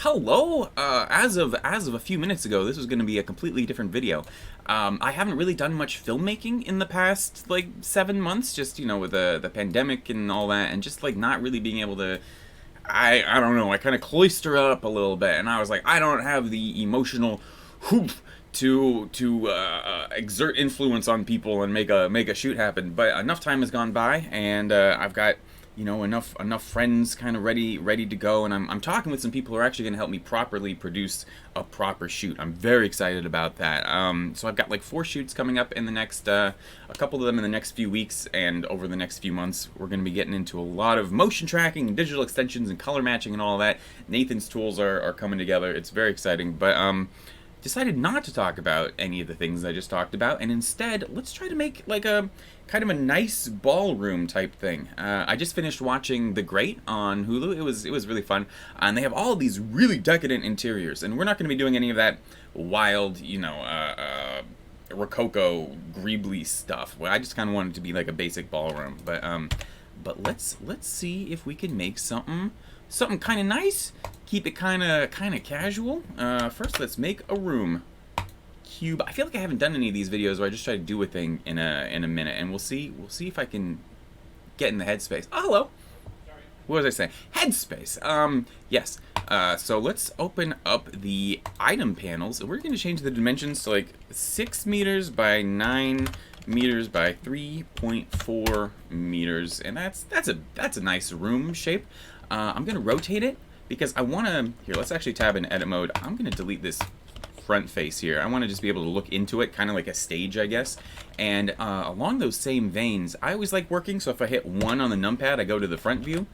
Hello. As of a few minutes ago, this was going to be a completely different video. I haven't really done much filmmaking in the past like 7 months, just with the pandemic and all that, and just like not really being able to. I don't know. I kind of cloister up a little bit, and I was like, I don't have the emotional hoop to exert influence on people and make a shoot happen. But enough time has gone by, and I've got enough friends kind of ready to go, and I'm talking with some people who are actually going to help me properly produce a proper shoot. I'm very excited about that. So I've got like 4 shoots coming up in the next a couple of them in the next few weeks, and over the next few months we're going to be getting into a lot of motion tracking and digital extensions and color matching and all that. Nathan's tools are coming together. It's very exciting, but decided not to talk about any of the things I just talked about, and instead let's try to make like a kind of a nice ballroom type thing. I just finished watching The Great on Hulu. It was really fun, and they have all these really decadent interiors, and we're not going to be doing any of that wild, rococo greeblies stuff. Well, I just kind of wanted it to be like a basic ballroom, but let's see if we can make something kind of nice. Keep it kind of casual. First, let's make a room. Cube. I feel like I haven't done any of these videos where I just try to do a thing in a minute, and we'll see if I can get in the headspace. Oh, hello. Sorry. What was I saying? Headspace. Yes. So let's open up the item panels. We're going to change the dimensions to like 6 meters by 9 meters by 3.4 meters, and that's a nice room shape. I'm going to rotate it because I want to. Here, let's actually tab in edit mode. I'm going to delete this front face here. I want to just be able to look into it, kind of like a stage, I guess. And along those same veins, I always like working, so if I hit 1 on the numpad, I go to the front view,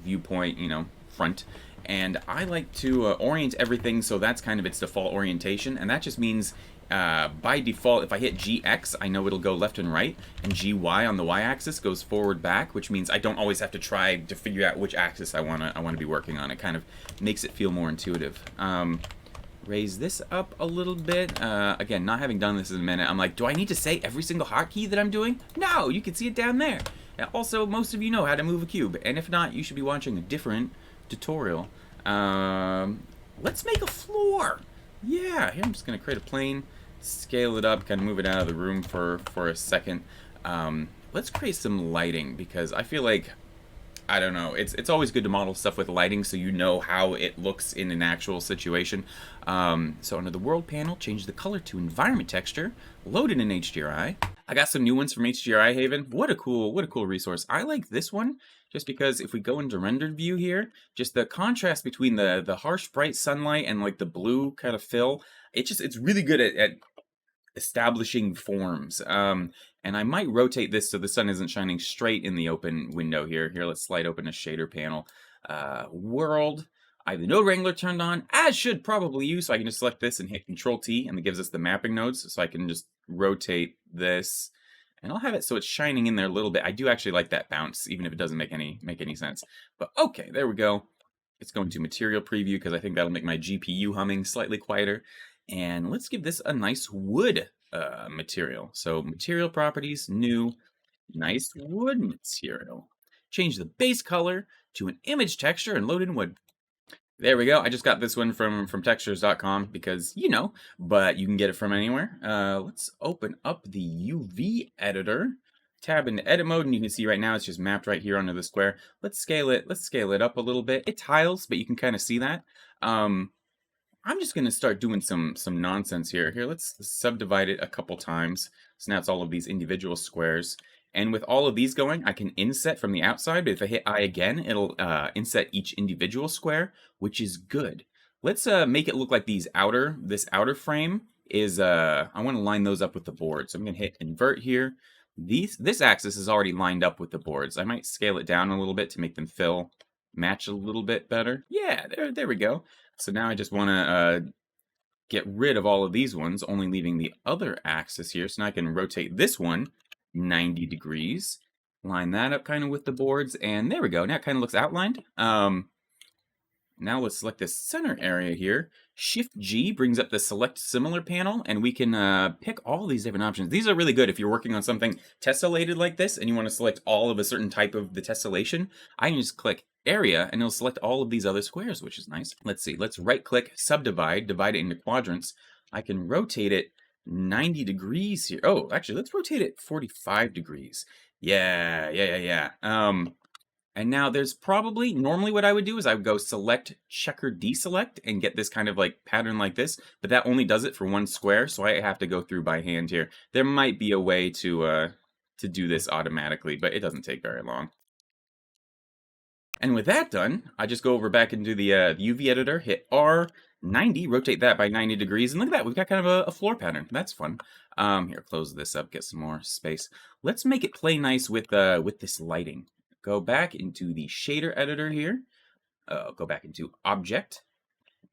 viewpoint, front. And I like to orient everything so that's kind of its default orientation, and that just means by default, if I hit GX, I know it'll go left and right, and GY on the Y-axis goes forward back, which means I don't always have to try to figure out which axis I wanna be working on. It kind of makes it feel more intuitive. Raise this up a little bit. Again, not having done this in a minute, I'm like, do I need to say every single hotkey that I'm doing? No, you can see it down there. Also, most of you know how to move a cube, and if not, you should be watching a different tutorial. Let's make a floor. Yeah, here I'm just gonna create a plane, scale it up, kind of move it out of the room for a second. Let's create some lighting, because I feel like, I don't know, it's always good to model stuff with lighting so you know how it looks in an actual situation. So under the world panel, change the color to environment texture, load it in HDRI. I got some new ones from HDRI Haven. What a cool resource. I like this one just because if we go into rendered view here, just the contrast between the harsh bright sunlight and like the blue kind of fill, it's really good at establishing forms. And I might rotate this so the sun isn't shining straight in the open window here. Here, let's slide open a shader panel. World. I have the node wrangler turned on, as should probably you, so I can just select this and hit Control T, and it gives us the mapping nodes, so I can just rotate this, and I'll have it so it's shining in there a little bit. I do actually like that bounce, even if it doesn't make any sense. But okay, there we go. It's going to material preview because I think that'll make my GPU humming slightly quieter. And let's give this a nice wood material. So material properties, new, nice wood material. Change the base color to an image texture and load in wood. There we go. I just got this one from textures.com because, but you can get it from anywhere. Let's open up the UV editor. Tab into edit mode, and you can see right now it's just mapped right here under the square. Let's scale it up a little bit. It tiles, but you can kind of see that. I'm just gonna start doing some nonsense here. Here, let's subdivide it a couple times. So now it's all of these individual squares. And with all of these going, I can inset from the outside, but if I hit I again, it'll inset each individual square, which is good. Let's make it look like this outer frame is, I wanna line those up with the board. So I'm gonna hit invert here. This axis is already lined up with the boards. I might scale it down a little bit to make them match a little bit better. Yeah, there we go. So now I just wanna get rid of all of these ones, only leaving the other axis here. So now I can rotate this one 90 degrees, line that up kind of with the boards, and there we go. Now it kind of looks outlined. Now let's select this center area here. Shift G brings up the select similar panel, and we can pick all these different options. These are really good if you're working on something tessellated like this and you want to select all of a certain type of the tessellation. I can just click area, and it'll select all of these other squares, which is nice. Let's see. Let's right-click, subdivide, divide it into quadrants. I can rotate it 90 degrees here. Oh, actually, let's rotate it 45 degrees. Yeah. And now there's probably, normally what I would do is I would go select, checker, deselect, and get this kind of like pattern like this, but that only does it for one square, so I have to go through by hand here. There might be a way to do this automatically, but it doesn't take very long. And with that done, I just go over back into the UV editor, hit R90, rotate that by 90 degrees, and look at that, we've got kind of a floor pattern. That's fun. Here, close this up, get some more space. Let's make it play nice with this lighting. Go back into the shader editor here, go back into Object,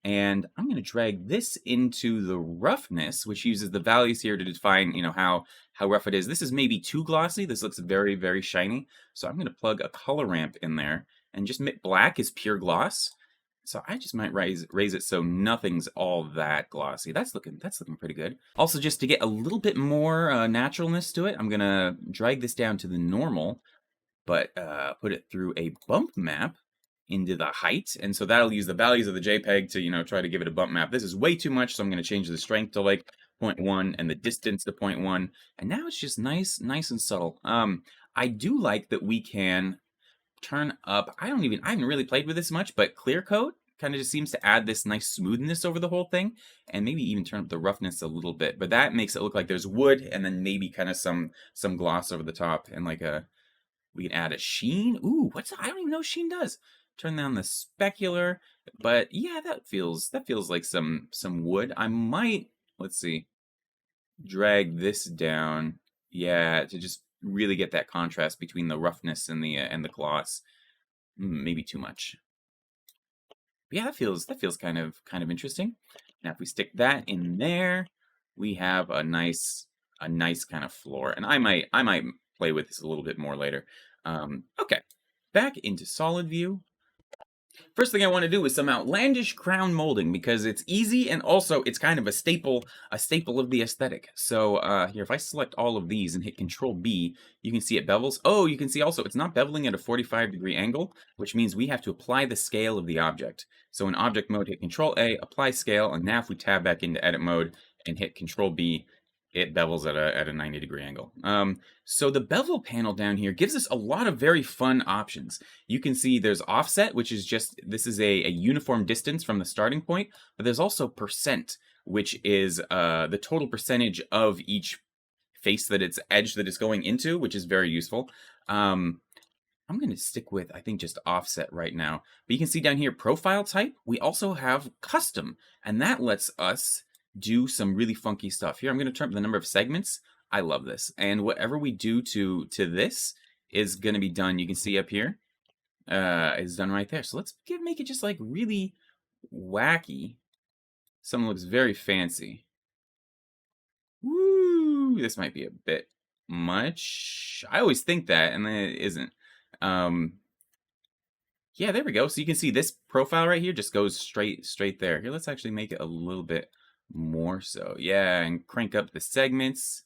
and I'm going to drag this into the roughness, which uses the values here to define, how rough it is. This is maybe too glossy. This looks very, very shiny. So I'm going to plug a color ramp in there and just make black is pure gloss. So I just might raise it so nothing's all that glossy. That's looking pretty good. Also, just to get a little bit more naturalness to it, I'm going to drag this down to the normal, but put it through a bump map into the height, and so that'll use the values of the JPEG to try to give it a bump map. This is way too much, so I'm going to change the strength to like 0.1 and the distance to 0.1, and now it's just nice and subtle. I do like that we can turn up. I haven't really played with this much, but clear coat kind of just seems to add this nice smoothness over the whole thing, and maybe even turn up the roughness a little bit. But that makes it look like there's wood, and then maybe kind of some gloss over the top, and like we can add a sheen. Ooh, I don't even know what sheen does. Turn down the specular, but yeah, that feels like some wood. I might, let's see, drag this down, yeah, to just really get that contrast between the roughness and the gloss. Maybe too much. But yeah, that feels kind of interesting. Now if we stick that in there, we have a nice kind of floor, and I might play with this a little bit more later. Okay, back into solid view. First thing I want to do is some outlandish crown molding because it's easy, and also it's kind of a staple of the aesthetic. So here, if I select all of these and hit Control B, you can see it bevels. Oh, you can see also it's not beveling at a 45-degree angle, which means we have to apply the scale of the object. So in object mode, hit Control A, apply scale, and now if we tab back into edit mode and hit Control B, it bevels at a 90-degree angle. So the bevel panel down here gives us a lot of very fun options. You can see there's offset, which is just, this is a uniform distance from the starting point, but there's also percent, which is the total percentage of each face that it's edge that it's going into, which is very useful. I'm going to stick with, I think, just offset right now. But you can see down here, profile type. We also have custom, and that lets us do some really funky stuff. Here, I'm going to turn up the number of segments. I love this. And whatever we do to this is going to be done. You can see up here, is done right there. So let's make it just like really wacky. Something looks very fancy. Woo! This might be a bit much. I always think that, and then it isn't. Yeah, there we go. So you can see this profile right here just goes straight there. Here, let's actually make it a little bit more so. Yeah, and crank up the segments.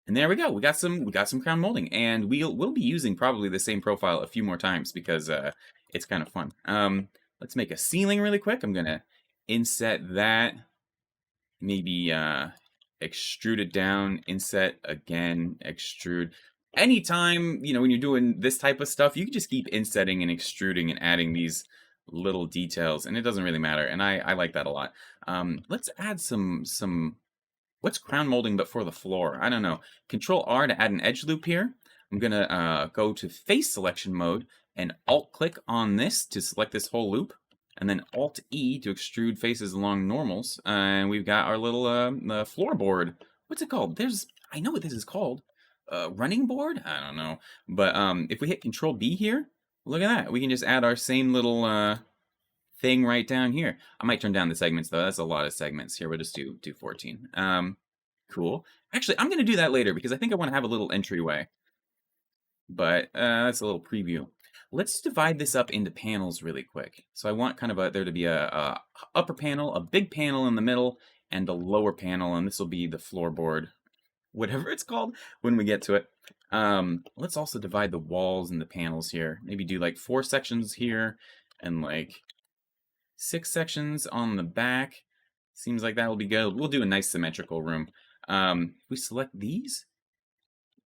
And there we go. We got some crown molding, and we'll be using probably the same profile a few more times because it's kind of fun. Let's make a ceiling really quick. I'm gonna inset that. Maybe extrude it down, inset again, extrude. Anytime, when you're doing this type of stuff, you can just keep insetting and extruding and adding these little details, and it doesn't really matter, and I like that a lot. Let's add some what's crown molding but for the floor? I don't know. Control R to add an edge loop here. I'm gonna go to face selection mode and alt click on this to select this whole loop, and then Alt E to extrude faces along normals, and we've got our little floorboard. What's it called? I know what this is called. Running board? I don't know. But if we hit Control B here, look at that. We can just add our same little thing right down here. I might turn down the segments though. That's a lot of segments. Here, we'll just do 14. Cool. Actually, I'm going to do that later because I think I want to have a little entryway. But that's a little preview. Let's divide this up into panels really quick. So I want kind of there to be a upper panel, a big panel in the middle, and a lower panel, and this will be the floorboard, whatever it's called when we get to it. Let's also divide the walls and the panels here. Maybe do like 4 sections here and like 6 sections on the back. Seems like that'll be good. We'll do a nice symmetrical room. If we select these,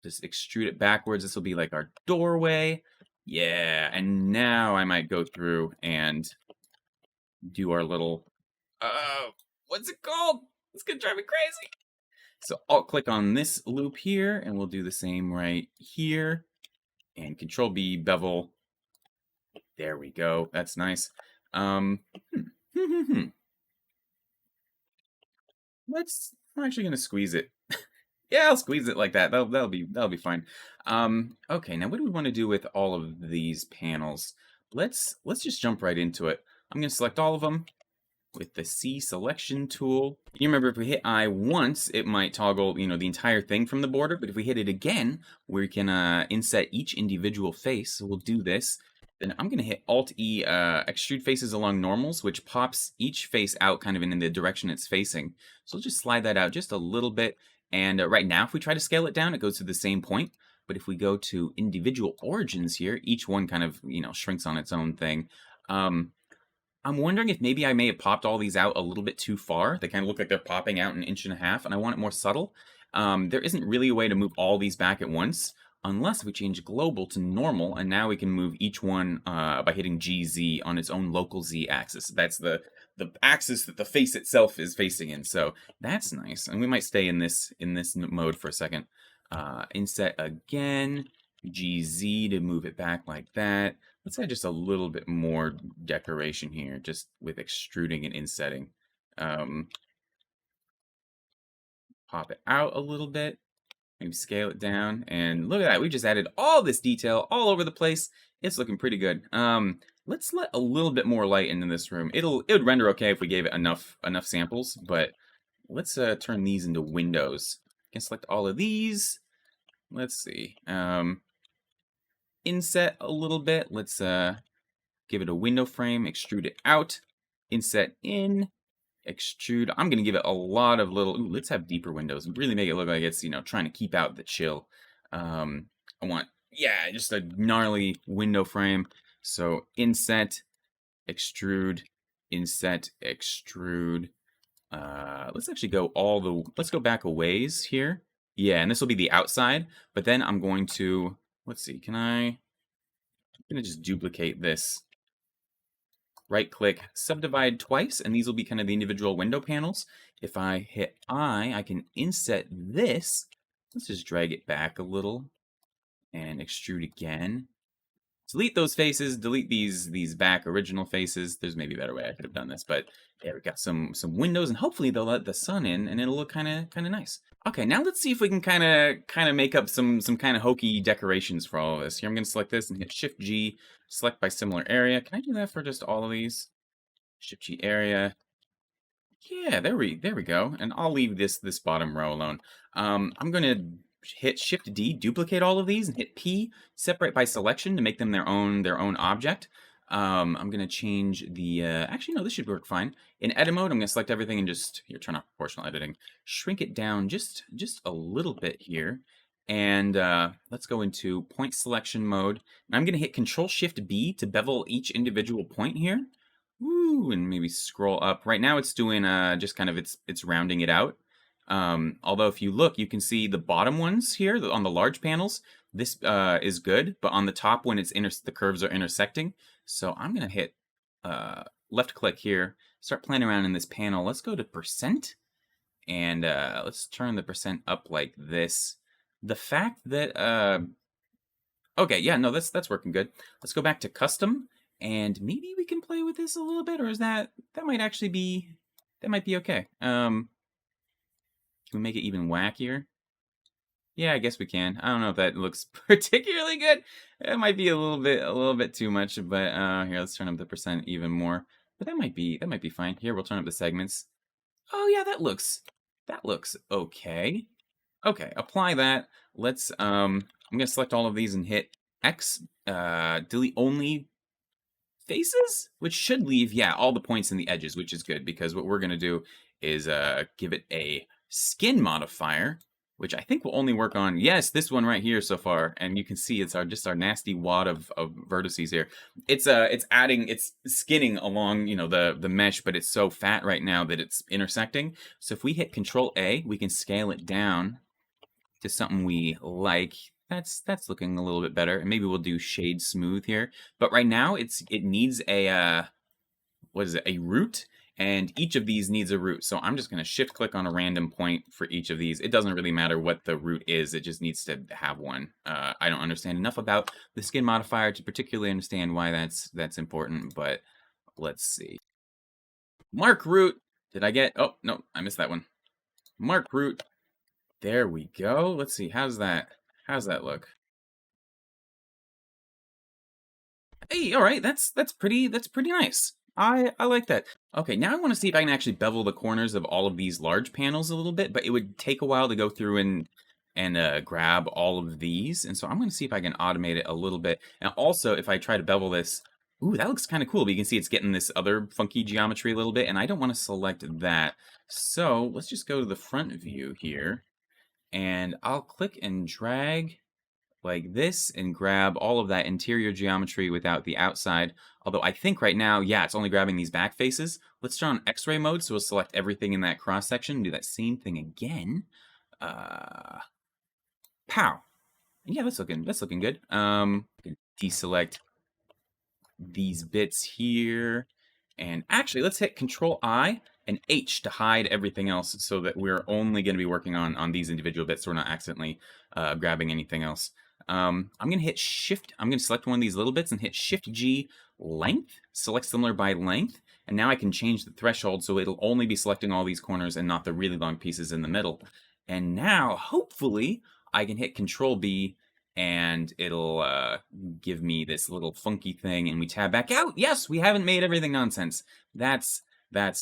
just extrude it backwards. This will be like our doorway. Yeah, and now I might go through and do our little, what's it called? It's gonna drive me crazy. So Alt click on this loop here, and we'll do the same right here. And Control B, bevel. There we go. That's nice. Um, I'm actually gonna squeeze it. Yeah, I'll squeeze it like that. That'll be fine. Okay, now what do we want to do with all of these panels? Let's just jump right into it. I'm gonna select all of them with the C selection tool. You remember if we hit I once, it might toggle, the entire thing from the border, but if we hit it again, we can inset each individual face. So we'll do this. Then I'm gonna hit Alt E, extrude faces along normals, which pops each face out kind of in the direction it's facing. So we'll just slide that out just a little bit. And right now, if we try to scale it down, it goes to the same point. But if we go to individual origins here, each one kind of, shrinks on its own thing. I'm wondering if maybe I may have popped all these out a little bit too far. They kind of look like they're popping out an inch and a half, and I want it more subtle. There isn't really a way to move all these back at once, unless we change global to normal, and now we can move each one by hitting GZ on its own local Z axis. That's the axis that the face itself is facing in. So that's nice, and we might stay in this mode for a second. Inset again, GZ to move it back like that. Let's add just a little bit more decoration here, just with extruding and insetting. Pop it out a little bit, maybe scale it down, and look at that. We just added all this detail all over the place. It's looking pretty good. Let's let a little bit more light into this room. It would render okay if we gave it enough samples, but let's turn these into windows. Can select all of these. Let's see. Inset a little bit. Let's give it a window frame, extrude it out, inset in, extrude. I'm going to give it a lot of little, let's have deeper windows, really make it look like it's, trying to keep out the chill. I want, yeah, just a gnarly window frame. So inset, extrude, inset, extrude. Let's actually let's go back a ways here. Yeah, and this will be the outside, but then I'm going to, let's see, I'm going to just duplicate this. Right click, subdivide twice, and these will be kind of the individual window panels. If I hit I can inset this. Let's just drag it back a little and extrude again. Delete those faces, delete these back original faces. There's maybe a better way I could have done this, but yeah, we've got some windows, and hopefully they'll let the sun in, and it'll look kind of nice. Okay, now let's see if we can kind of make up some kind of hokey decorations for all of this. Here, I'm going to select this and hit Shift G, select by similar area. Can I do that for just all of these? Shift G area. Yeah, there we go. And I'll leave this bottom row alone. I'm going to hit Shift D, duplicate all of these, and hit P, separate by selection to make them their own object. I'm going to change the, actually, no, this should work fine. In edit mode, I'm going to select everything and just, here, turn off proportional editing. Shrink it down just a little bit here. And let's go into point selection mode. And I'm going to hit Control Shift B to bevel each individual point here. Woo, and maybe scroll up. Right now it's doing just kind of, it's rounding it out. Although if you look, you can see the bottom ones here on the large panels. This is good, but on the top when the curves are intersecting. So I'm gonna hit left click here, start playing around in this panel. Let's go to percent, and let's turn the percent up like this. The fact that okay, yeah, no, that's working good. Let's go back to custom, and maybe we can play with this a little bit, or is that might actually be okay. Can we make it even wackier? Yeah, I guess we can. I don't know if that looks particularly good. It might be a little bit too much, but here, let's turn up the percent even more. But that might be fine. Here, we'll turn up the segments. Oh yeah, that looks okay. Okay, apply that. Let's I'm gonna select all of these and hit X. Delete only faces, which should leave, yeah, all the points and the edges, which is good because what we're gonna do is give it a skin modifier, which I think will only work on, yes, this one right here so far. And you can see it's just our nasty wad of vertices here. It's skinning along, the mesh, but it's so fat right now that it's intersecting. So if we hit Control A, we can scale it down to something we like. That's looking a little bit better. And maybe we'll do shade smooth here. But right now it needs a what is it, a root, and each of these needs a root. So I'm just going to shift click on a random point for each of these. It doesn't really matter what the root is, it just needs to have one. I don't understand enough about the skin modifier to particularly understand why that's important, but let's see. Mark root. Did I get, oh no, I missed that one. Mark root. There we go. Let's see, how's that look? Hey, all right, that's pretty nice. I like that. Okay, now I want to see if I can actually bevel the corners of all of these large panels a little bit, but it would take a while to go through and grab all of these, and so I'm going to see if I can automate it a little bit. And also, if I try to bevel this, ooh, that looks kind of cool. But you can see it's getting this other funky geometry a little bit, and I don't want to select that. So let's just go to the front view here, and I'll click and drag like this and grab all of that interior geometry without the outside. Although I think right now, yeah, it's only grabbing these back faces. Let's turn on X-ray mode, so we'll select everything in that cross section. Do that same thing again. Pow. Yeah, that's looking good. Deselect these bits here. And actually, let's hit Control I and H to hide everything else so that we're only going to be working on these individual bits so we're not accidentally grabbing anything else. I'm going to hit Shift. I'm going to select one of these little bits and hit Shift G length, select similar by length, and now I can change the threshold so it'll only be selecting all these corners and not the really long pieces in the middle. And now, hopefully, I can hit Control B and it'll give me this little funky thing, and we tab back out. Yes, we haven't made everything nonsense. That's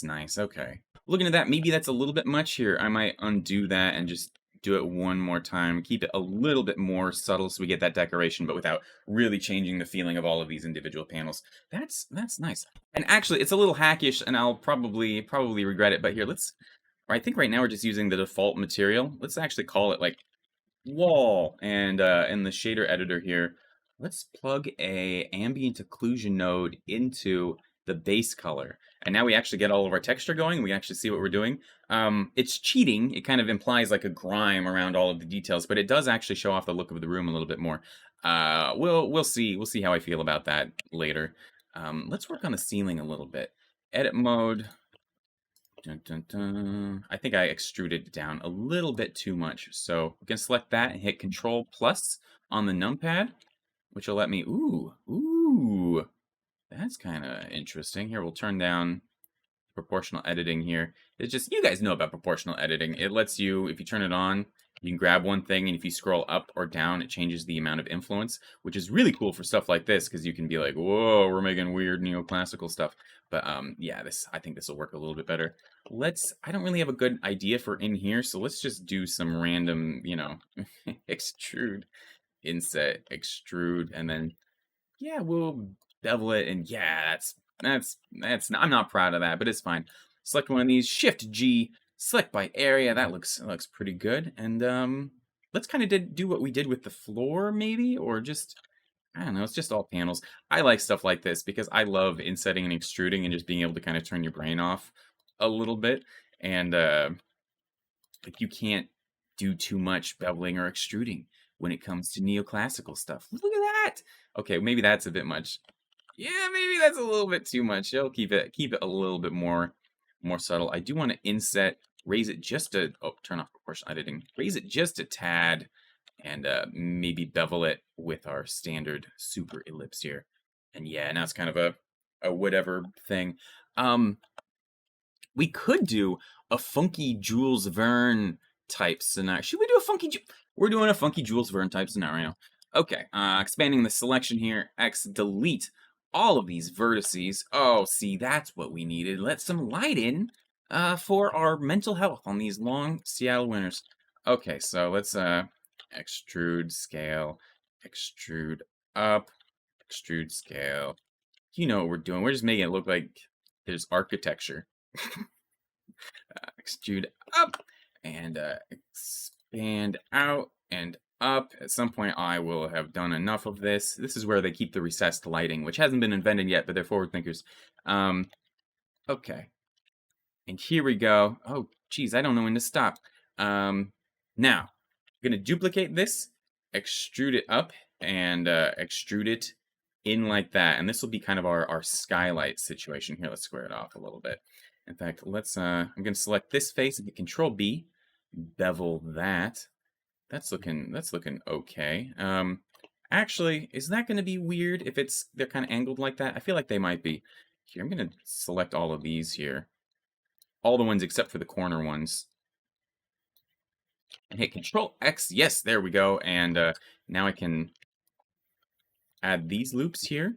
nice. Okay. Looking at that, maybe that's a little bit much here. I might undo that and just do it one more time. Keep it a little bit more subtle so we get that decoration, but without really changing the feeling of all of these individual panels. That's nice. And actually, it's a little hackish, and I'll probably regret it. But here, I think right now we're just using the default material. Let's actually call it like wall, and in the shader editor here, let's plug a ambient occlusion node into the base color, and now we actually get all of our texture going. We actually see what we're doing. It's cheating. It kind of implies like a grime around all of the details, but it does actually show off the look of the room a little bit more. We'll see how I feel about that later. Let's work on the ceiling a little bit. Edit mode. Dun, dun, dun. I think I extruded it down a little bit too much. So we can select that and hit Control plus on the numpad, which will let me, ooh, that's kind of interesting. Here, we'll turn down proportional editing here. It's just, you guys know about proportional editing. It lets you, if you turn it on, you can grab one thing, and if you scroll up or down, it changes the amount of influence, which is really cool for stuff like this, because you can be like, whoa, we're making weird neoclassical stuff. But yeah, I think this will work a little bit better. I don't really have a good idea for in here, so let's just do some random, extrude, inset, extrude, and then, yeah, we'll bevel it, and yeah, I'm not proud of that, but it's fine. Select one of these, Shift G, select by area. That looks pretty good. And let's kind of do what we did with the floor, maybe, or just, I don't know, it's just all panels. I like stuff like this because I love insetting and extruding and just being able to kind of turn your brain off a little bit. And like, you can't do too much beveling or extruding when it comes to neoclassical stuff. Look at that. Okay, maybe that's a bit much. Yeah, maybe that's a little bit too much. I'll keep it a little bit more subtle. I do want to inset, raise it just a, turn off proportional editing, raise it just a tad, and maybe bevel it with our standard super ellipse here. And yeah, now it's kind of a whatever thing. We could do a funky Jules Verne type scenario. Should we do a funky? We're doing a funky Jules Verne type scenario. Okay, expanding the selection here. X delete all of these vertices. Oh, see, that's what we needed. Let some light in for our mental health on these long Seattle winters. Okay, so let's extrude, scale, extrude up, extrude, scale. You know what we're doing. We're just making it look like there's architecture. Extrude up and and out and up. At some point, I will have done enough of this. This is where they keep the recessed lighting, which hasn't been invented yet, but they're forward thinkers. Okay. And here we go. Oh, geez, I don't know when to stop. Now, I'm going to duplicate this, extrude it up, and extrude it in like that. And this will be kind of our skylight situation here. Let's square it off a little bit. In fact, I'm going to select this face and hit Control B, bevel that. That's looking okay. Actually, is that going to be weird if they're kind of angled like that? I feel like they might be. Here, I'm going to select all of these here. All the ones except for the corner ones. And hit Control X. Yes, there we go. And now I can add these loops here.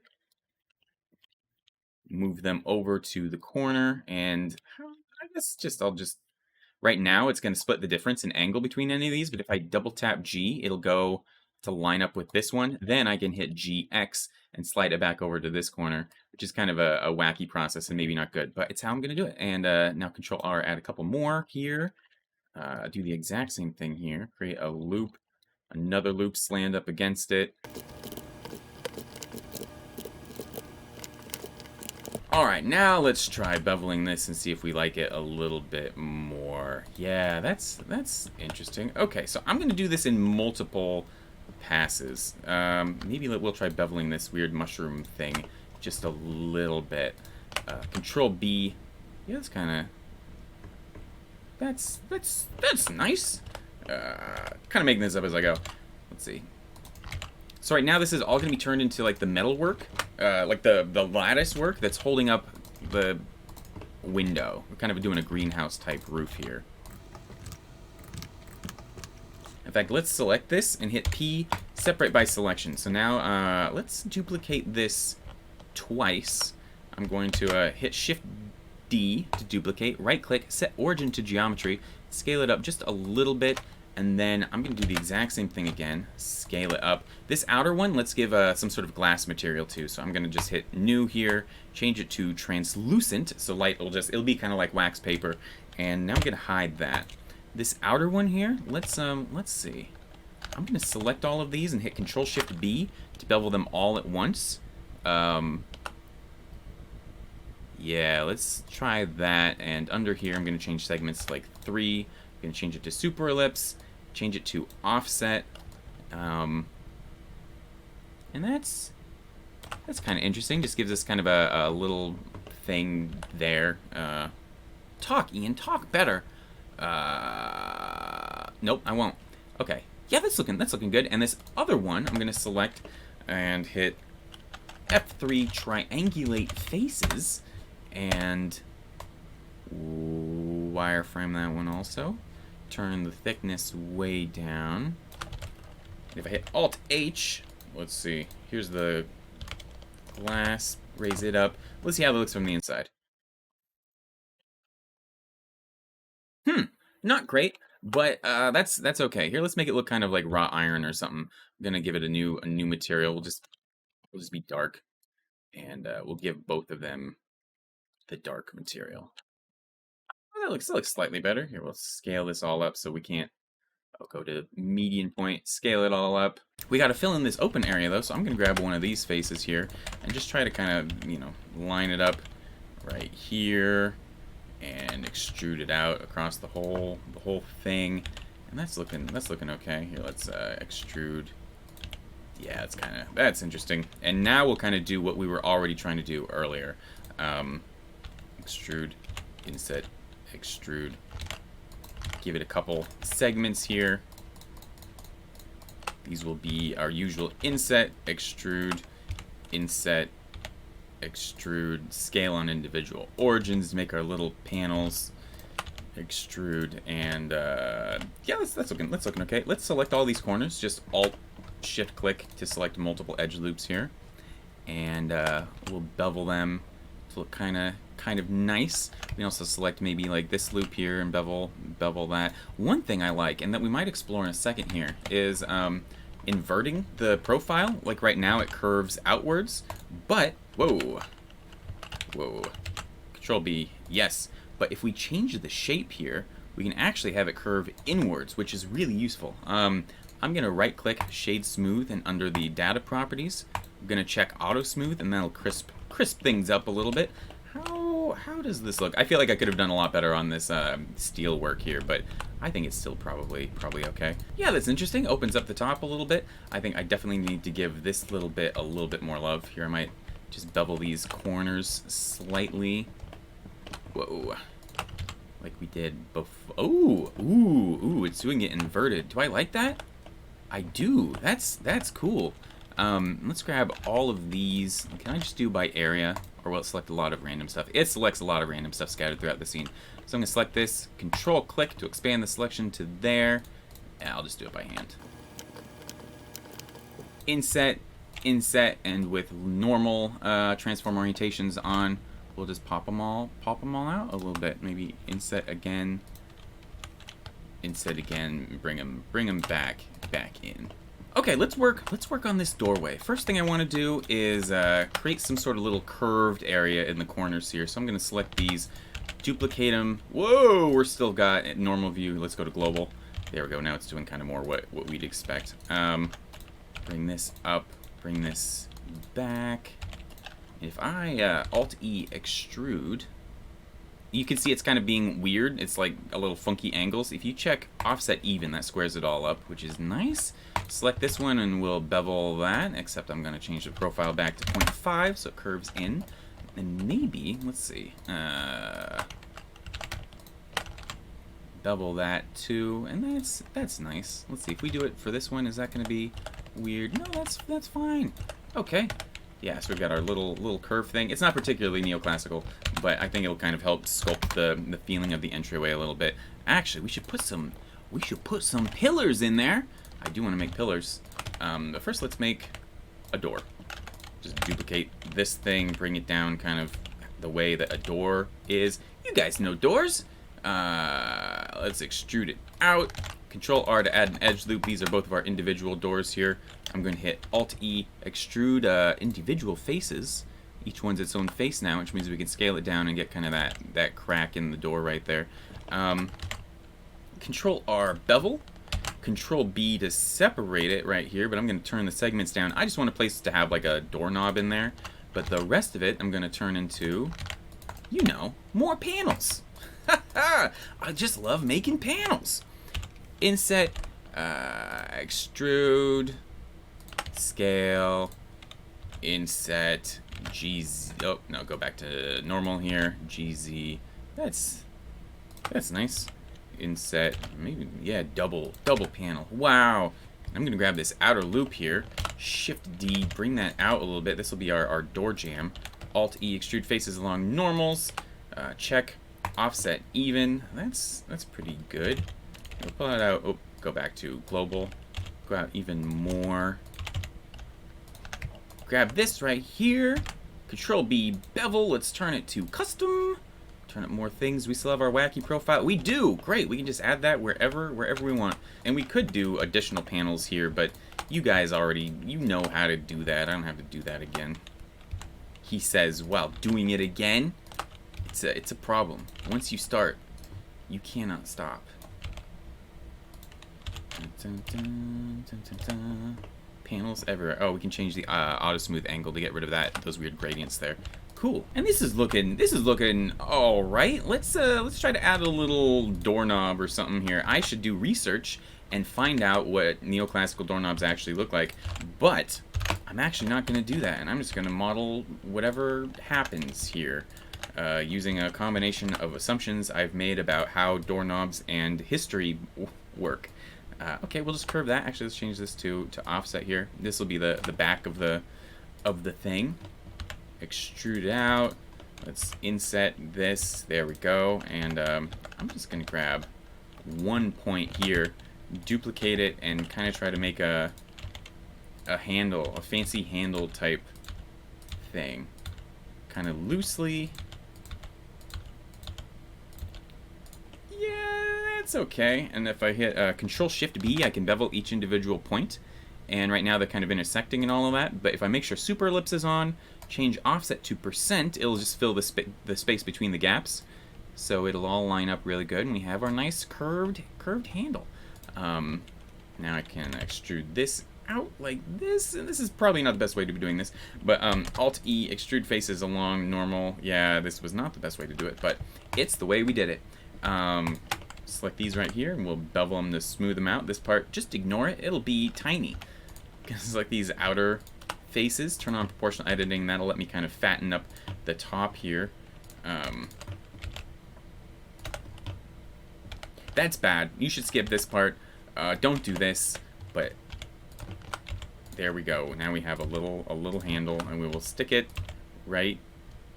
Move them over to the corner. And I guess I'll just... Right now, it's going to split the difference in angle between any of these. But if I double tap G, it'll go to line up with this one. Then I can hit GX and slide it back over to this corner, which is kind of a wacky process and maybe not good. But it's how I'm going to do it. And now Control R, add a couple more here. Do the exact same thing here. Create a loop, another loop slammed up against it. Alright, now let's try beveling this and see if we like it a little bit more. Yeah, that's interesting. Okay, so I'm going to do this in multiple passes. Maybe we'll try beveling this weird mushroom thing just a little bit. Control B. Yeah, that's kind of... That's nice. Kind of making this up as I go. Let's see. So right now this is all going to be turned into like the metal work, like the lattice work that's holding up the window. We're kind of doing a greenhouse type roof here. In fact, let's select this and hit P, separate by selection. So now let's duplicate this twice. I'm going to hit Shift D to duplicate, right click, set origin to geometry, scale it up just a little bit, and then I'm going to do the exact same thing again, scale it up. This outer one, let's give some sort of glass material too. So I'm going to just hit new here, change it to translucent, so light will it'll be kind of like wax paper. And now I'm going to hide that. This outer one here, let's see. I'm going to select all of these and hit Control Shift B to bevel them all at once. Yeah, let's try that. And under here, I'm going to change segments to like 3. I'm going to change it to super ellipse, change it to offset. And that's kind of interesting. Just gives us kind of a little thing there. Talk, Ian, talk better. Nope, I won't. Okay. Yeah, that's looking good. And this other one, I'm going to select and hit F3, triangulate faces. And wireframe that one also. Turn the thickness way down. And if I hit Alt H, let's see. Here's the glass. Raise it up. Let's see how it looks from the inside. Not great, but that's okay. Here, let's make it look kind of like wrought iron or something. I'm gonna give it a new material. We'll just be dark, and we'll give both of them the dark material. Oh, that looks slightly better. Here, we'll scale this all up so we can't... I'll go to median point, scale it all up. We got to fill in this open area, though, so I'm going to grab one of these faces here and just try to kind of, line it up right here and extrude it out across the whole thing. And that's looking okay. Here, let's extrude. Yeah, that's interesting. And now we'll kind of do what we were already trying to do earlier. Extrude, inset, extrude. Give it a couple segments here. These will be our usual inset, extrude, inset, extrude, scale on individual origins to make our little panels, extrude, and yeah, that's looking okay. Let's select all these corners. Just Alt Shift click to select multiple edge loops here, and we'll bevel them to look kind of nice. We can also select maybe like this loop here and bevel that. One thing I like, and that we might explore in a second here, is inverting the profile. Like right now it curves outwards, but whoa, Control B, yes. But if we change the shape here, we can actually have it curve inwards, which is really useful. I'm going to right-click Shade Smooth, and under the data properties, I'm going to check Auto Smooth, and that'll crisp things up a little bit. How does this look? I feel like I could have done a lot better on this steel work here, but I think it's still probably okay. Yeah, that's interesting. Opens up the top a little bit. I think I definitely need to give this little bit a little bit more love. Here, I might just bevel these corners slightly. Whoa. Like we did before. Oh, ooh, it's doing it inverted. Do I like that? I do. That's cool. Let's grab all of these. Can I just do by area? Or will it select a lot of random stuff? It selects a lot of random stuff scattered throughout the scene. So I'm going to select this, Control-click to expand the selection to there. And I'll just do it by hand. Inset, and with normal transform orientations on, we'll just pop them all out a little bit. Maybe inset again, bring them back in. Okay, let's work on this doorway. First thing I want to do is create some sort of little curved area in the corners here. So I'm going to select these, duplicate them. Whoa, we're still got normal view. Let's go to global. There we go. Now it's doing kind of more what we'd expect. Bring this up, bring this back. If I Alt-E extrude, you can see it's kind of being weird. It's like a little funky angles. If you check offset even, that squares it all up, which is nice. Select this one and we'll bevel that, except I'm going to change the profile back to 0.5 so it curves in. And maybe, let's see, double that too, and that's nice. Let's see, if we do it for this one, is that going to be weird? No, that's fine. Okay. Yeah, so we've got our little curve thing. It's not particularly neoclassical, but I think it'll kind of help sculpt the feeling of the entryway a little bit. Actually, we should put some pillars in there. I do want to make pillars. But first, let's make a door. Just duplicate this thing, bring it down kind of the way that a door is. You guys know doors. Let's extrude it out. Control R to add an edge loop. These are both of our individual doors here. I'm going to hit Alt-E, extrude individual faces. Each one's its own face now, which means we can scale it down and get kind of that crack in the door right there. Control R, bevel. Control B to separate it right here, but I'm going to turn the segments down. I just want a place to have like a doorknob in there, but the rest of it I'm going to turn into, you know, more panels. I just love making panels. Inset, extrude, scale, inset, GZ. Oh no, go back to normal here. GZ. That's nice. Inset, maybe, yeah, double panel. Wow. I'm gonna grab this outer loop here. Shift D, bring that out a little bit. This will be our door jamb. Alt E, extrude faces along normals. Check offset even. That's pretty good. We'll pull it out. Oh, go back to global. Go out even more. Grab this right here. Control B, bevel. Let's turn it to custom. Turn up more things. We still have our wacky profile. We do. Great. We can just add that wherever we want. And we could do additional panels here, but you guys already, you know how to do that. I don't have to do that again. He says, while doing it again, it's a problem. Once you start, you cannot stop. Dun, dun, dun, dun, dun. Panels everywhere. Oh, we can change the auto smooth angle to get rid of those weird gradients there. Cool. And this is looking all right. Let's try to add a little doorknob or something here. I should do research and find out what neoclassical doorknobs actually look like, but I'm actually not going to do that, and I'm just going to model whatever happens here using a combination of assumptions I've made about how doorknobs and history work. Okay, we'll just curve that. Actually, let's change this to offset here. This will be the back of the thing. Extrude out. Let's inset this. There we go. And I'm just going to grab one point here, duplicate it, and kind of try to make a handle, a fancy handle type thing. Kind of loosely. Yeah, that's okay. And if I hit Control-Shift-B, I can bevel each individual point. And right now they're kind of intersecting and all of that. But if I make sure super ellipse is on, change offset to %, it'll just fill the space between the gaps. so it'll all line up really good, and we have our nice curved handle. Now I can extrude this out like this, and this is probably not the best way to be doing this, but Alt-E, extrude faces along normal. Yeah, this was not the best way to do it, but it's the way we did it. Select these right here, and we'll bevel them to smooth them out. This part, just ignore it. It'll be tiny. Because like these outer faces, turn on proportional editing. That'll let me kind of fatten up the top here. That's bad. You should skip this part. Don't do this. But there we go. Now we have a little handle, and we will stick it right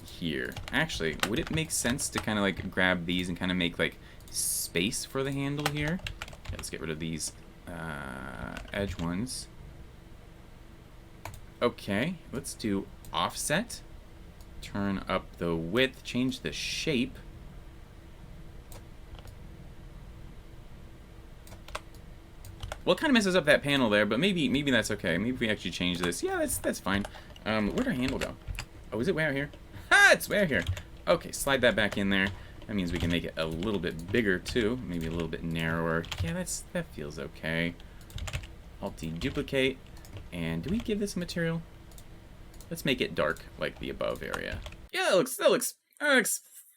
here. Actually, would it make sense to kind of like grab these and kind of make like space for the handle here? Yeah, let's get rid of these edge ones. Okay, let's do offset. Turn up the width, change the shape. Well, it kind of messes up that panel there, but maybe that's okay. Maybe if we actually change this. Yeah, that's fine. Where'd our handle go? Oh, is it way out here? Ha! It's way out here. Okay, slide that back in there. That means we can make it a little bit bigger too. Maybe a little bit narrower. Yeah, that feels okay. Alt-D duplicate. And do we give this a material? Let's make it dark, like the above area. Yeah, that looks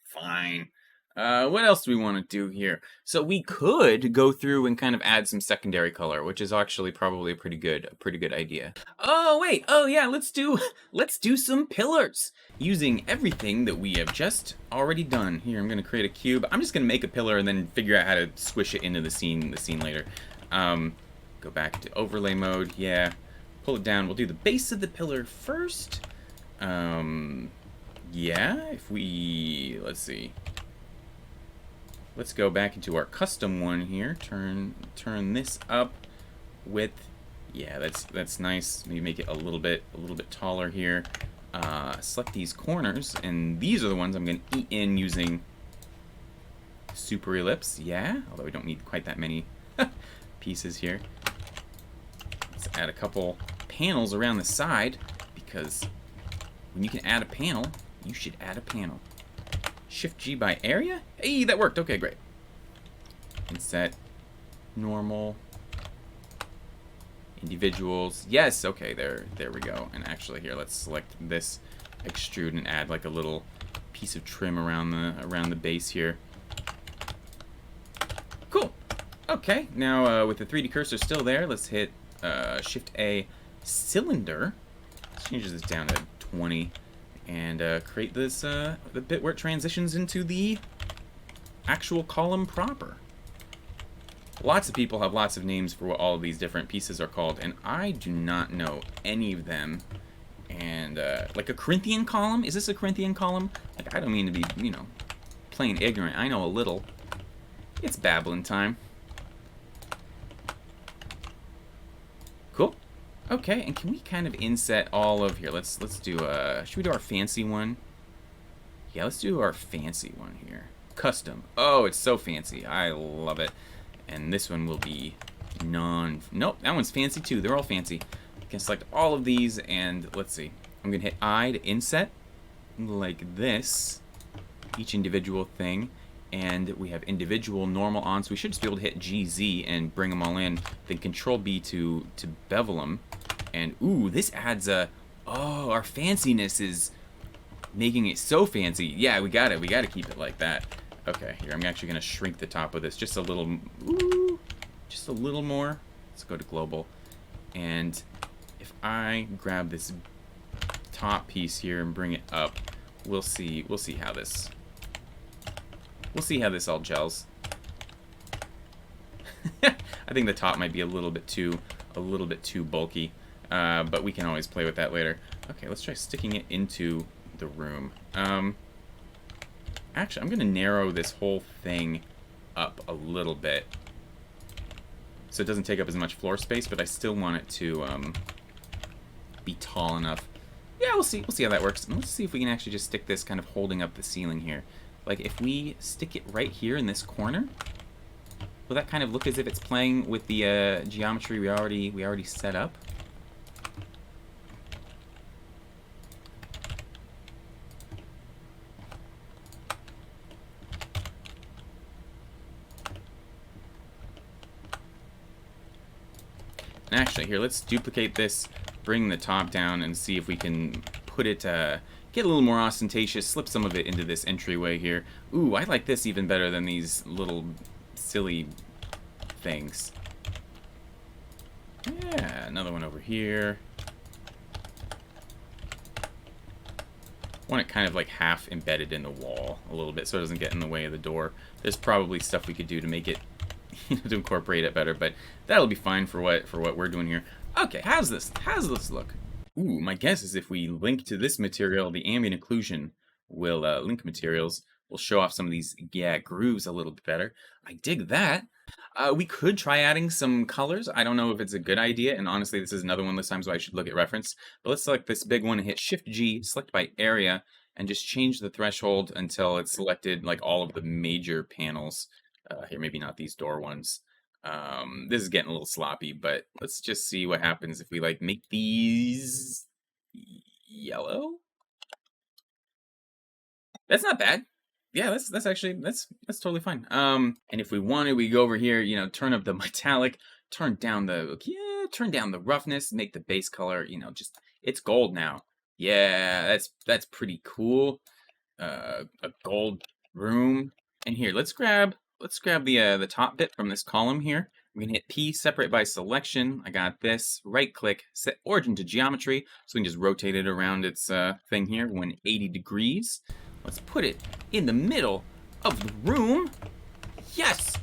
fine. What else do we want to do here? So we could go through and kind of add some secondary color, which is actually probably a pretty good idea. Oh wait, oh yeah, let's do some pillars using everything that we have just already done. Here, I'm gonna create a cube. I'm just gonna make a pillar and then figure out how to squish it into the scene later. Go back to overlay mode. Yeah, pull it down. We'll do the base of the pillar first. Yeah, if we let's see. Let's go back into our custom one here. Turn this up with, yeah, that's nice. Maybe make it a little bit taller here. Select these corners, and these are the ones I'm going to eat in using super ellipse. Yeah, although we don't need quite that many pieces here. Let's add a couple panels around the side, because when you can add a panel, you should add a panel. Shift G by area? Hey, that worked. Okay, great. Inset, normal, individuals. Yes, okay, there we go. And actually here, let's select this, extrude, and add like a little piece of trim around the base here. Cool. Okay, now with the 3D cursor still there, let's hit Shift A, cylinder. Let's change this down to 20. And create this, the bit where it transitions into the actual column proper. Lots of people have lots of names for what all of these different pieces are called, and I do not know any of them. And, like a Corinthian column? Is this a Corinthian column? Like, I don't mean to be, you know, plain ignorant. I know a little. It's babbling time. Cool. Okay, and can we kind of inset all of here? Let's do should we do our fancy one? Yeah, let's do our fancy one here. Custom. Oh, it's so fancy. I love it. And this one will be nope, that one's fancy too. They're all fancy. You can select all of these, and let's see. I'm gonna hit I to inset like this. Each individual thing. And we have individual normal on, so we should just be able to hit GZ and bring them all in. Then Control B to bevel them. And ooh, this adds a, oh, our fanciness is making it so fancy. Yeah, we got it. We got to keep it like that. Okay, here I'm actually gonna shrink the top of this just a little, ooh, just a little more. Let's go to global. And if I grab this top piece here and bring it up, we'll see how this. We'll see how this all gels. I think the top might be a little bit too bulky, but we can always play with that later. Okay, let's try sticking it into the room. Actually, I'm gonna narrow this whole thing up a little bit, so it doesn't take up as much floor space, but I still want it to be tall enough. Yeah, we'll see how that works. And let's see if we can actually just stick this kind of holding up the ceiling here. Like, if we stick it right here in this corner, will that kind of look as if it's playing with the geometry we already set up? Actually, here, let's duplicate this, bring the top down, and see if we can put it, get a little more ostentatious, slip some of it into this entryway here. Ooh, I like this even better than these little silly things. Yeah, another one over here. Want it kind of like half embedded in the wall a little bit so it doesn't get in the way of the door. There's probably stuff we could do to make it, to incorporate it better, but that'll be fine for what we're doing here. Okay, how's this? How's this look? Ooh, my guess is if we link to this material, the ambient occlusion will link materials will show off some of these grooves a little bit better. I dig that. We could try adding some colors. I don't know if it's a good idea, and honestly, this is another one of those times where I should look at reference. But let's select this big one and hit Shift-G, select by area, and just change the threshold until it's selected like all of the major panels. Here, maybe not these door ones. This is getting a little sloppy, but let's just see what happens if we like make these yellow. That's not bad. Yeah, that's actually that's totally fine. And if we wanted, we go over here, you know, turn up the metallic, turn down the roughness, make the base color, you know, just it's gold now. Yeah, that's pretty cool. A gold room. And here, let's grab the top bit from this column here. We're gonna hit P, separate by selection. I got this. Right click, set origin to geometry, so we can just rotate it around its thing here, 180 degrees. Let's put it in the middle of the room. Yes!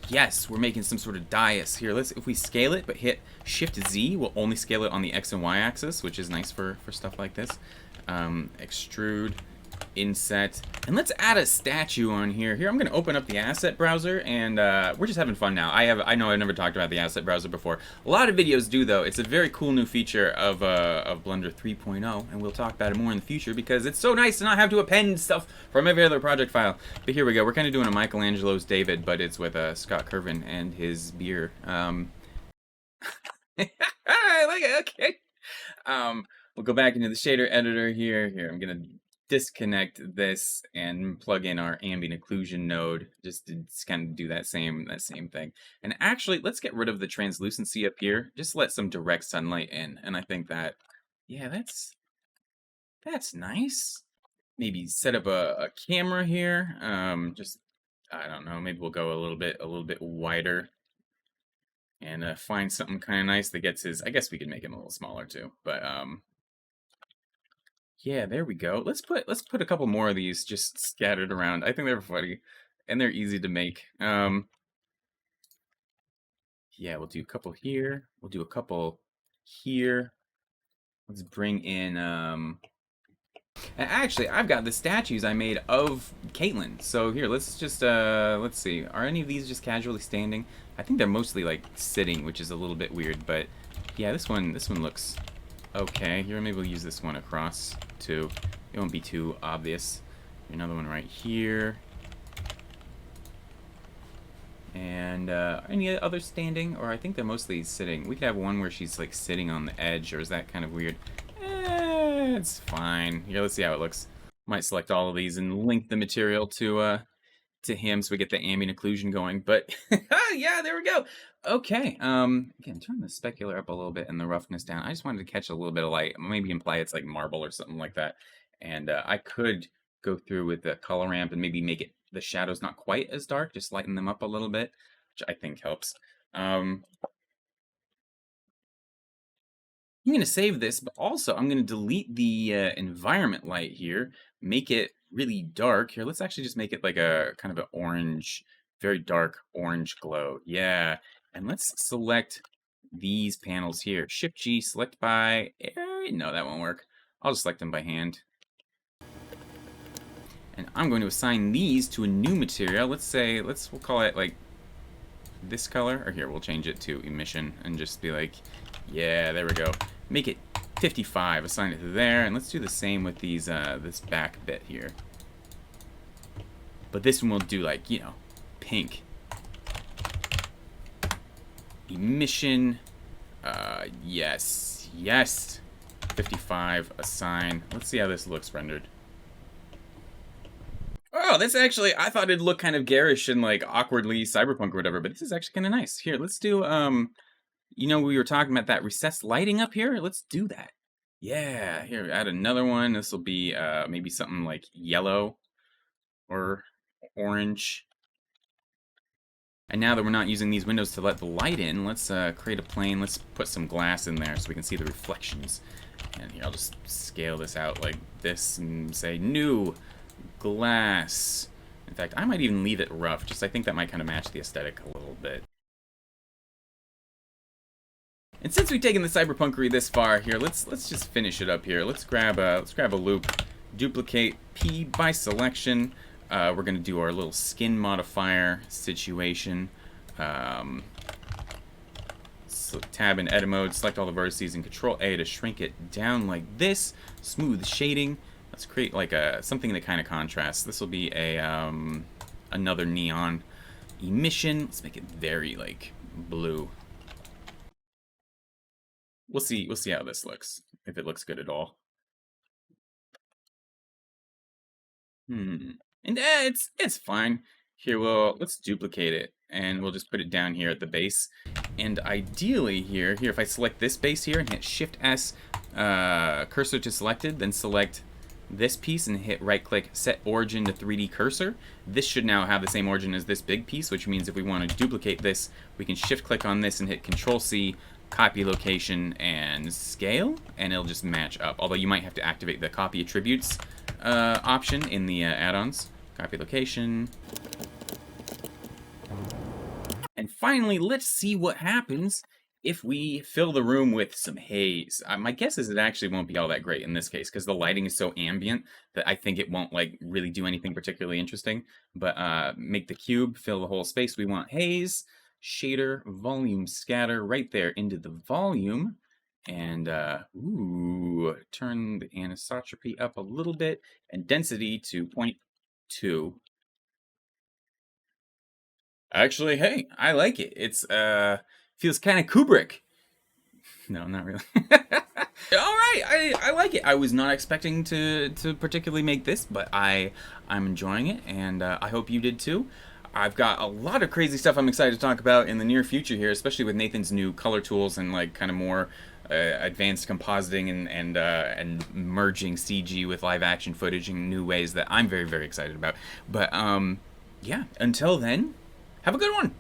Yes, we're making some sort of dais here. If we scale it, but hit Shift Z, we'll only scale it on the X and Y axis, which is nice for stuff like this. Extrude, inset, and let's add a statue on here. Here, I'm going to open up the asset browser, and we're just having fun now. I know I've never talked about the asset browser before. A lot of videos do, though. It's a very cool new feature of Blender 3.0, and we'll talk about it more in the future because it's so nice to not have to append stuff from every other project file. But here we go. We're kind of doing a Michelangelo's David, but it's with Scott Kervin and his beer. I like it. Okay. We'll go back into the shader editor here. Here, I'm going to disconnect this and plug in our ambient occlusion node just to kind of do that same thing. And actually, let's get rid of the translucency up here. Just let some direct sunlight in. And I think that, yeah, that's nice. Maybe set up a camera here. Just I don't know. Maybe we'll go a little bit wider and find something kind of nice that gets his. I guess we could make him a little smaller too, but yeah, there we go. Let's put a couple more of these just scattered around. I think they're funny, and they're easy to make. Yeah, we'll do a couple here. We'll do a couple here. Let's bring in. Actually, I've got the statues I made of Caitlin. So here, let's just let's see. Are any of these just casually standing? I think they're mostly like sitting, which is a little bit weird. But yeah, this one looks okay. Here, maybe we'll use this one across too. It won't be too obvious. Another one right here. And any other standing? Or I think they're mostly sitting. We could have one where she's like sitting on the edge, or is that kind of weird? It's fine. Here, let's see how it looks. Might select all of these and link the material to him so we get the ambient occlusion going. But yeah, there we go. Okay. Again, turn the specular up a little bit and the roughness down. I just wanted to catch a little bit of light. Maybe imply it's like marble or something like that. And I could go through with the color ramp and maybe make it the shadows not quite as dark, just lighten them up a little bit, which I think helps. I'm going to save this, but also I'm going to delete the environment light here, make it really dark. Here, let's actually just make it like a kind of an orange, very dark orange glow. Yeah, and let's select these panels here. Shift-G, select by, no, that won't work. I'll just select them by hand. And I'm going to assign these to a new material. We'll call it like this color, or here, we'll change it to emission and just be like, yeah, there we go. Make it 55, assign it to there, and let's do the same with these, this back bit here. But this one we'll do like, you know, pink. Emission, yes, 55, assign. Let's see how this looks rendered. Oh, this actually, I thought it'd look kind of garish and like awkwardly cyberpunk or whatever, but this is actually kind of nice. Here, let's do, You know, we were talking about that recessed lighting up here. Let's do that. Yeah, here, add another one. This will be maybe something like yellow or orange. And now that we're not using these windows to let the light in, let's create a plane. Let's put some glass in there so we can see the reflections. And here, I'll just scale this out like this and say new glass. In fact, I might even leave it rough. Just I think that might kind of match the aesthetic a little bit. And since we've taken the cyberpunkery this far here, let's just finish it up here. Let's grab a loop, duplicate P by selection. We're gonna do our little skin modifier situation. So tab in edit mode, select all the vertices, and Control A to shrink it down like this. Smooth shading. Let's create like something that kind of contrasts. This will be a another neon emission. Let's make it very like blue. We'll see how this looks, if it looks good at all. And it's fine. Here, let's duplicate it, and we'll just put it down here at the base. And ideally here, if I select this base here and hit Shift S, cursor to selected, then select this piece and hit right click, set origin to 3D cursor. This should now have the same origin as this big piece, which means if we want to duplicate this, we can shift click on this and hit Control C, copy location, and scale, and it'll just match up. Although you might have to activate the copy attributes option in the add-ons. Copy location. And finally, let's see what happens if we fill the room with some haze. My guess is it actually won't be all that great in this case because the lighting is so ambient that I think it won't like really do anything particularly interesting. But make the cube fill the whole space. We want haze, shader, volume scatter right there into the volume. And turn the anisotropy up a little bit and density to 0.2. Actually, hey, I like it. It's feels kind of Kubrick. No, not really. All right, I like it. I was not expecting to particularly make this, but I'm enjoying it, and I hope you did too. I've got a lot of crazy stuff I'm excited to talk about in the near future here, especially with Nathan's new color tools and like kind of more advanced compositing and merging CG with live action footage in new ways that I'm very, very excited about. But yeah, until then, have a good one.